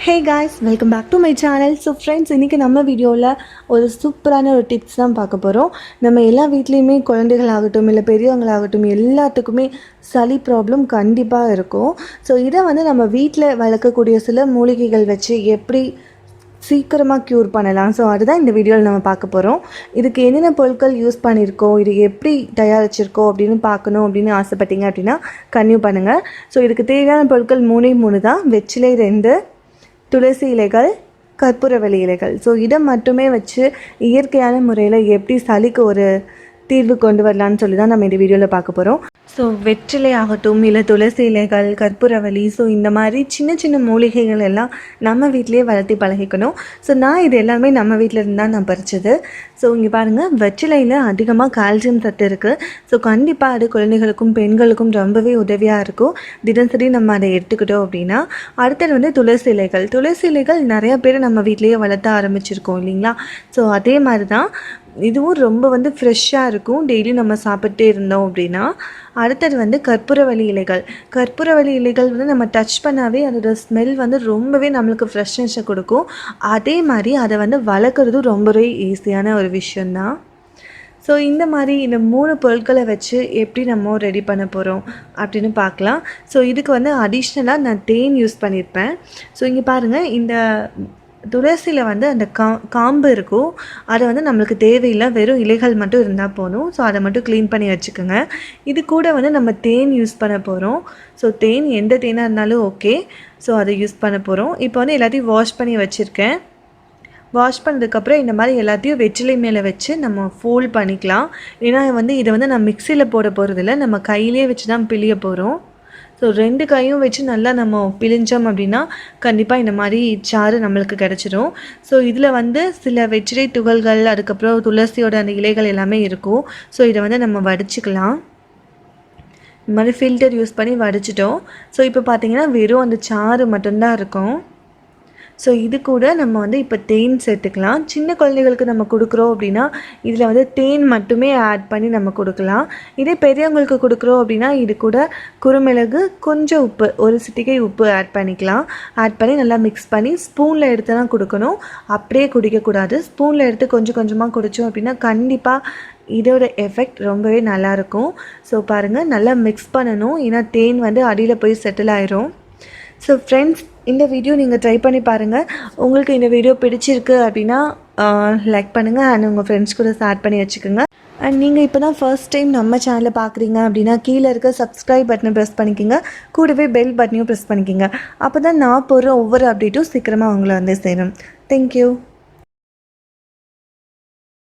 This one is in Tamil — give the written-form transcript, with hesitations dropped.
Hey guys, welcome back to my channel. So friends, இன்றைக்கி நம்ம வீடியோவில் ஒரு சூப்பரான ஒரு டிப்ஸ் தான் பார்க்க போகிறோம். நம்ம எல்லா வீட்லேயுமே குழந்தைகளாகட்டும் இல்லை பெரியவங்களாகட்டும் எல்லாத்துக்குமே சளி ப்ராப்ளம் கண்டிப்பாக இருக்கும். ஸோ இதை நம்ம வீட்டில் வளர்க்கக்கூடிய சில மூலிகைகள் வச்சு எப்படி சீக்கிரமாக க்யூர் பண்ணலாம். ஸோ அதுதான் இந்த வீடியோவில் நம்ம பார்க்க போகிறோம். இதுக்கு என்னென்ன பொருட்கள் யூஸ் பண்ணியிருக்கோம், இது எப்படி தயாரிச்சிருக்கோம் அப்படின்னு பார்க்கணும் அப்படின்னு ஆசைப்பட்டீங்க அப்படின்னா கன்டினியூ பண்ணுங்கள். ஸோ இதுக்கு தேவையான பொருட்கள் 3 தான். வெற்றிலை 2, துளசி இலைகள், கற்பூரவள்ளி இலைகள். ஸோ இதை மட்டுமே வச்சு இயற்கையான முறையில் எப்படி சளிக்கு ஒரு தீர்வு கொண்டு வரலான்னு சொல்லி தான் நம்ம இந்த வீடியோவில் பார்க்க போகிறோம். ஸோ வெற்றிலை ஆகட்டும் இல்லை துளசி இலைகள், கற்பூரவள்ளி, ஸோ இந்த மாதிரி சின்ன சின்ன மூலிகைகள் எல்லாம் நம்ம வீட்டிலேயே வளர்த்தி பழகிக்கணும். ஸோ நான் இது எல்லாமே நம்ம வீட்டில் இருந்து தான் நான் பறிச்சது. ஸோ இங்கே பாருங்கள், வெற்றிலையில் அதிகமாக கால்சியம் சத்து இருக்குது. ஸோ கண்டிப்பாக அது குழந்தைகளுக்கும் பெண்களுக்கும் ரொம்பவே உதவியாக இருக்கும். தினசரி நம்ம அதை எடுத்துக்கிட்டோம் அப்படின்னா. அடுத்தது துளசி இலைகள். துளசி இலைகள் நிறையா பேர் நம்ம வீட்டிலேயே வளர்த்த ஆரம்பிச்சிருக்கோம் இல்லைங்களா. ஸோ அதே மாதிரி தான் இதுவும் ரொம்ப ஃப்ரெஷ்ஷாக இருக்கும். டெய்லி நம்ம சாப்பிட்டே இருந்தோம் அப்படின்னா. அடுத்தது கற்பூரவள்ளி இலைகள். கற்பூரவள்ளி இலைகள் நம்ம டச் பண்ணாவே அதோட ஸ்மெல் ரொம்பவே நம்மளுக்கு ஃப்ரெஷ்னஸை கொடுக்கும். அதே மாதிரி அதை வளர்க்குறதும் ரொம்பவே ஈஸியான ஒரு விஷயந்தான். ஸோ இந்த 3 பொருட்களை வச்சு எப்படி நம்ம ரெடி பண்ண போகிறோம் அப்படின்னு பார்க்கலாம். ஸோ இதுக்கு அடிஷ்னலாக நான் தேன் யூஸ் பண்ணியிருப்பேன். ஸோ இங்கே பாருங்கள், இந்த துளசியில் அந்த காம்பு இருக்கும். அதை நம்மளுக்கு தேவையில்லை, வெறும் இலைகள் மட்டும் இருந்தால் போதும். ஸோ அதை மட்டும் க்ளீன் பண்ணி வச்சுக்கோங்க. இது கூட நம்ம தேன் யூஸ் பண்ண போகிறோம். ஸோ தேன் எந்த தேனாக இருந்தாலும் ஓகே. ஸோ அதை யூஸ் பண்ண போகிறோம். இப்போ எல்லாத்தையும் வாஷ் பண்ணி வச்சுருக்கேன். வாஷ் பண்ணதுக்கப்புறம் இந்த மாதிரி எல்லாத்தையும் வெற்றிலை மேலே வச்சு நம்ம ஃபோல்ட் பண்ணிக்கலாம். ஏன்னா இதை நான் மிக்சியில் போட போகிறதில்ல, நம்ம கையிலே வச்சு தான் பிழிய போகிறோம். ஸோ 2 கையும் வச்சு நல்லா நம்ம பிழிஞ்சோம் அப்படின்னா கண்டிப்பாக இந்த மாதிரி சாறு நம்மளுக்கு கிடச்சிரும். ஸோ இதில் சில வெற்றிலை துகள்கள், அதுக்கப்புறம் துளசியோட அந்த இலைகள் எல்லாமே இருக்கும். ஸோ இதை நம்ம வடிச்சிக்கலாம். இந்த மாதிரி ஃபில்டர் யூஸ் பண்ணி வடிச்சிட்டோம். ஸோ இப்போ பார்த்திங்கன்னா வெறும் அந்த சாறு மட்டும்தான் இருக்கும். ஸோ இது கூட நம்ம இப்போ தேன் சேர்த்துக்கலாம். சின்ன குழந்தைகளுக்கு நம்ம கொடுக்குறோம் அப்படின்னா இதில் தேன் மட்டுமே ஆட் பண்ணி நம்ம கொடுக்கலாம். இதே பெரியவங்களுக்கு கொடுக்குறோம் அப்படின்னா இது கூட குறுமிளகு, கொஞ்சம் உப்பு, ஒரு சிட்டிகை உப்பு ஆட் பண்ணிக்கலாம். ஆட் பண்ணி நல்லா மிக்ஸ் பண்ணி ஸ்பூனில் எடுத்து தான் கொடுக்கணும். அப்படியே குடிக்கக்கூடாது. ஸ்பூனில் எடுத்து கொஞ்சம் கொஞ்சமாக குடித்தோம் அப்படின்னா கண்டிப்பாக இதோட எஃபெக்ட் ரொம்பவே நல்லாயிருக்கும். ஸோ பாருங்கள், நல்லா மிக்ஸ் பண்ணணும். ஏன்னா தேன் அடியில் போய் செட்டில் ஆயிரும். ஸோ ஃப்ரெண்ட்ஸ், இந்த வீடியோ நீங்கள் ட்ரை பண்ணி பாருங்கள். உங்களுக்கு இந்த வீடியோ பிடிச்சிருக்கு அப்படின்னா லைக் பண்ணுங்கள் அண்ட் உங்கள் ஃப்ரெண்ட்ஸ் கூட ஷேர் பண்ணி வச்சுக்கோங்க. அண்ட் நீங்கள் இப்போ தான் ஃபர்ஸ்ட் டைம் நம்ம சேனலை பார்க்குறீங்க அப்படின்னா கீழே இருக்க சப்ஸ்கிரைப் பட்டனை ப்ரெஸ் பண்ணிக்கோங்க. கூடவே பெல் பட்டனையும் ப்ரெஸ் பண்ணிக்கோங்க. அப்போ தான் நான் போடுற ஒவ்வொரு அப்டேட்டும் சீக்கிரமாக உங்களை சேரும். தேங்க்யூ.